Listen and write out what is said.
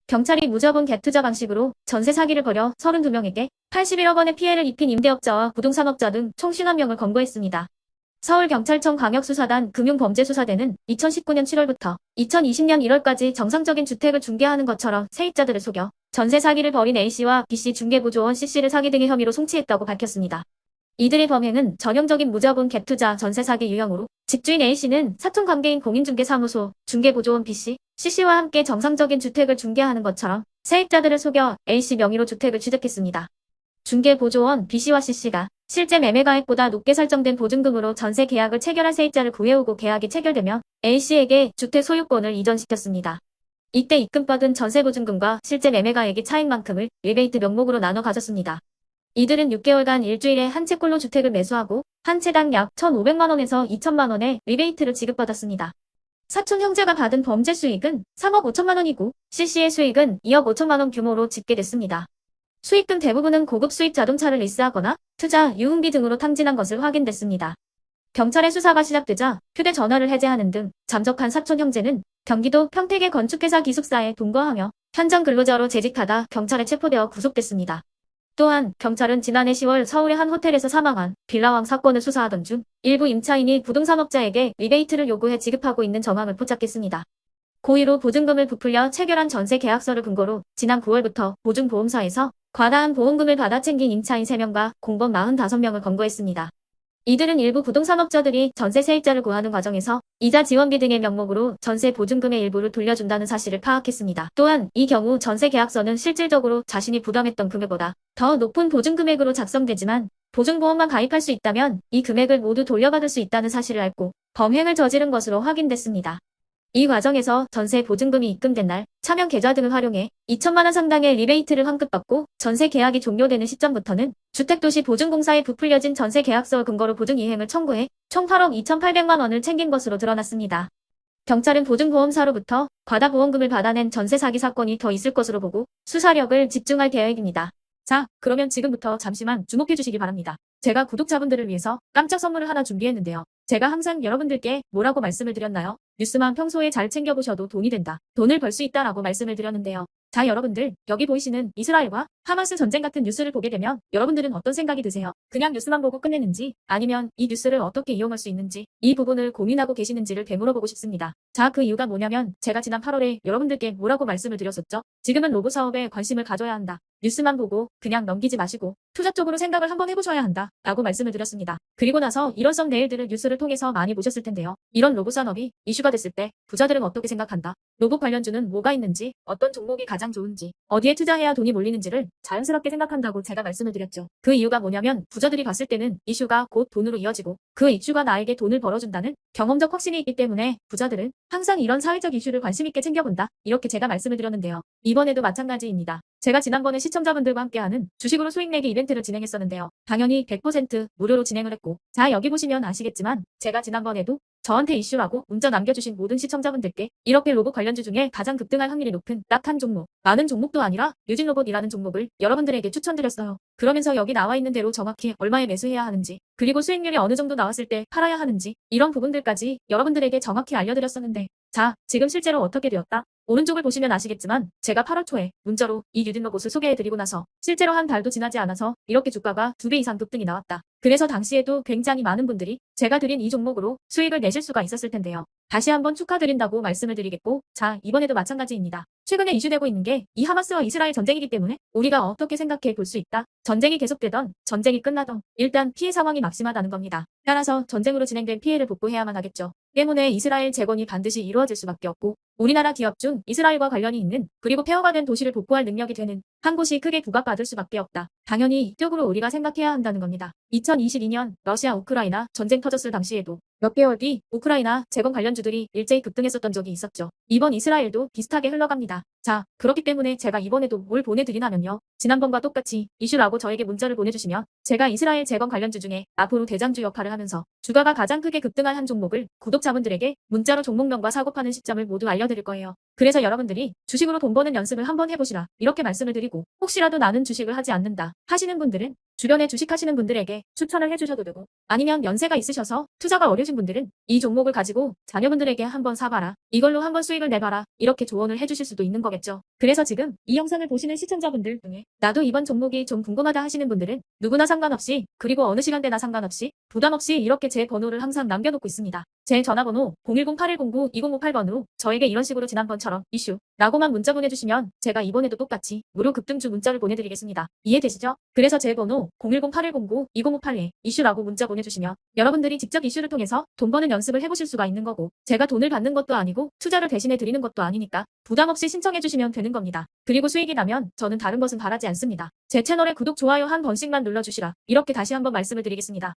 경찰이 무자본 갭 투자 방식으로 전세 사기를 벌여 32명에게 81억 원의 피해를 입힌 임대업자와 부동산업자 등 총 50명을 검거했습니다. 서울경찰청 광역수사단 금융범죄수사대는 2019년 7월부터 2020년 1월까지 정상적인 주택을 중개하는 것처럼 세입자들을 속여 전세 사기를 벌인 A씨와 B씨 중개보조원 C씨를 사기 등의 혐의로 송치했다고 밝혔습니다. 이들의 범행은 전형적인 무자본 갭투자 전세 사기 유형으로 집주인 A씨는 사촌관계인 공인중개사무소 중개보조원 B씨, C씨와 함께 정상적인 주택을 중개하는 것처럼 세입자들을 속여 A씨 명의로 주택을 취득했습니다. 중개보조원 B씨와 C씨가 실제 매매가액보다 높게 설정된 보증금으로 전세 계약을 체결할 세입자를 구해오고 계약이 체결되면 A씨에게 주택 소유권을 이전시켰습니다. 이때 입금받은 전세보증금과 실제 매매가액의 차익만큼을 리베이트 명목으로 나눠 가졌습니다. 이들은 6개월간 일주일에 한 채꼴로 주택을 매수하고 한 채당 약 1,500만 원에서 2천만 원의 리베이트를 지급받았습니다. 사촌 형제가 받은 범죄 수익은 3억 5천만 원이고 C씨의 수익은 2억 5천만 원 규모로 집계됐습니다. 수익금 대부분은 고급 수입 자동차를 리스하거나 투자, 유흥비 등으로 탕진한 것을 확인됐습니다. 경찰의 수사가 시작되자 휴대전화를 해제하는 등 잠적한 사촌 형제는 경기도 평택의 건축회사 기숙사에 동거하며 현장 근로자로 재직하다 경찰에 체포되어 구속됐습니다. 또한 경찰은 지난해 10월 서울의 한 호텔에서 사망한 빌라왕 사건을 수사하던 중 일부 임차인이 부동산업자에게 리베이트를 요구해 지급하고 있는 정황을 포착했습니다. 고의로 보증금을 부풀려 체결한 전세 계약서를 근거로 지난 9월부터 보증보험사에서 과다한 보험금을 받아 챙긴 임차인 3명과 공범 45명을 검거했습니다. 이들은 일부 부동산업자들이 전세 세입자를 구하는 과정에서 이자 지원비 등의 명목으로 전세 보증금의 일부를 돌려준다는 사실을 파악했습니다. 또한 이 경우 전세 계약서는 실질적으로 자신이 부담했던 금액보다 더 높은 보증 금액으로 작성되지만 보증보험만 가입할 수 있다면 이 금액을 모두 돌려받을 수 있다는 사실을 알고 범행을 저지른 것으로 확인됐습니다. 이 과정에서 전세 보증금이 입금된 날 차명 계좌 등을 활용해 2천만 원 상당의 리베이트를 환급받고 전세 계약이 종료되는 시점부터는 주택도시보증공사에 부풀려진 전세 계약서 근거로 보증 이행을 청구해 총 8억 2,800만 원을 챙긴 것으로 드러났습니다. 경찰은 보증보험사로부터 과다 보험금을 받아낸 전세 사기 사건이 더 있을 것으로 보고 수사력을 집중할 계획입니다. 자, 그러면 지금부터 잠시만 주목해 주시기 바랍니다. 제가 구독자분들을 위해서 깜짝 선물을 하나 준비했는데요. 제가 항상 여러분들께 뭐라고 말씀을 드렸나요? 뉴스만 평소에 잘 챙겨보셔도 돈이 된다. 돈을 벌 수 있다라고 말씀을 드렸는데요. 자, 여러분들, 여기 보이시는 이스라엘과 하마스 전쟁 같은 뉴스를 보게 되면 여러분들은 어떤 생각이 드세요? 그냥 뉴스만 보고 끝내는지 아니면 이 뉴스를 어떻게 이용할 수 있는지 이 부분을 고민하고 계시는지를 되물어보고 싶습니다. 자, 그 이유가 뭐냐면 제가 지난 8월에 여러분들께 뭐라고 말씀을 드렸었죠? 지금은 로봇 사업에 관심을 가져야 한다. 뉴스만 보고 그냥 넘기지 마시고 투자적으로 생각을 한번 해보셔야 한다 라고 말씀을 드렸습니다. 그리고 나서 이런 썸네일들을 뉴스를 통해서 많이 보셨을 텐데요. 이런 로봇 산업이 이슈가 됐을 때 부자들은 어떻게 생각한다? 로봇 관련주는 뭐가 있는지, 어떤 종목이 가장 좋은지, 어디에 투자해야 돈이 몰리는지를 자연스럽게 생각한다고 제가 말씀을 드렸죠. 그 이유가 뭐냐면 부자들이 봤을 때는 이슈가 곧 돈으로 이어지고 그 이슈가 나에게 돈을 벌어준다는 경험적 확신이 있기 때문에 부자들은 항상 이런 사회적 이슈를 관심 있게 챙겨본다. 이렇게 제가 말씀을 드렸는데요. 이번에도 마찬가지입니다. 제가 지난번에 시청자분들과 함께하는 주식으로 수익 내기 이벤트를 진행했었는데요. 당연히 100% 무료로 진행을 했고 자, 여기 보시면 아시겠지만 제가 지난번에도 저한테 이슈라고 문자 남겨주신 모든 시청자분들께 이렇게 로봇 관련주 중에 가장 급등할 확률이 높은 딱 한 종목, 많은 종목도 아니라 유진로봇이라는 종목을 여러분들에게 추천드렸어요. 그러면서 여기 나와 있는 대로 정확히 얼마에 매수해야 하는지, 그리고 수익률이 어느 정도 나왔을 때 팔아야 하는지 이런 부분들까지 여러분들에게 정확히 알려드렸었는데 자, 지금 실제로 어떻게 되었다? 오른쪽을 보시면 아시겠지만 제가 8월 초에 문자로 이 유진로봇을 소개해드리고 나서 실제로 한 달도 지나지 않아서 이렇게 주가가 2배 이상 급등이 나왔다. 그래서 당시에도 굉장히 많은 분들이 제가 드린 이 종목으로 수익을 내실 수가 있었을 텐데요. 다시 한번 축하드린다고 말씀을 드리겠고 자, 이번에도 마찬가지입니다. 최근에 이슈되고 있는 게 이 하마스와 이스라엘 전쟁이기 때문에 우리가 어떻게 생각해 볼 수 있다. 전쟁이 계속되던 전쟁이 끝나던 일단 피해 상황이 막심하다는 겁니다. 따라서 전쟁으로 진행된 피해를 복구해야만 하겠죠. 때문에 이스라엘 재건이 반드시 이루어질 수밖에 없고 우리나라 기업 중 이스라엘과 관련이 있는 그리고 폐허가 된 도시를 복구할 능력이 되는 한 곳이 크게 부각받을 수밖에 없다. 당연히 이쪽으로 우리가 생각해야 한다는 겁니다. 2022년 러시아 우크라이나 전쟁 터졌을 당시에도 몇 개월 뒤 우크라이나 재건 관련주들이 일제히 급등했었던 적이 있었죠. 이번 이스라엘도 비슷하게 흘러갑니다. 자, 그렇기 때문에 제가 이번에도 뭘 보내드리냐면요. 지난번과 똑같이 이슈라고 저에게 문자를 보내주시면 제가 이스라엘 재건 관련주 중에 앞으로 대장주 역할을 하면서 주가가 가장 크게 급등할 한 종목을 구독자분들에게 문자로 종목명과 사고파는 시점을 모두 알려드릴 거예요. 그래서 여러분들이 주식으로 돈 버는 연습을 한번 해보시라 이렇게 말씀을 드리고 혹시라도 나는 주식을 하지 않는다 하시는 분들은 주변에 주식하시는 분들에게 추천을 해주셔도 되고, 아니면 연세가 있으셔서 투자가 어려우신 분들은 이 종목을 가지고 자녀분들에게 한번 사봐라, 이걸로 한번 수익을 내봐라, 이렇게 조언을 해주실 수도 있는 거겠죠. 그래서 지금 이 영상을 보시는 시청자분들 중에 나도 이번 종목이 좀 궁금하다 하시는 분들은 누구나 상관없이, 그리고 어느 시간대나 상관없이 부담 없이 이렇게 제 번호를 항상 남겨놓고 있습니다. 제 전화번호 010-8109-2058번으로 저에게 이런 식으로 지난번처럼 이슈 라고만 문자 보내주시면 제가 이번에도 똑같이 무료 급등주 문자를 보내드리겠습니다. 이해되시죠? 그래서 제 번호 010-8109-2058에 이슈라고 문자 보내주시면 여러분들이 직접 이슈를 통해서 돈 버는 연습을 해보실 수가 있는 거고, 제가 돈을 받는 것도 아니고 투자를 대신해 드리는 것도 아니니까 부담 없이 신청해주시면 되는 겁니다. 그리고 수익이 나면 저는 다른 것은 바라지 않습니다. 제 채널에 구독, 좋아요 한 번씩만 눌러주시라, 이렇게 다시 한번 말씀을 드리겠습니다.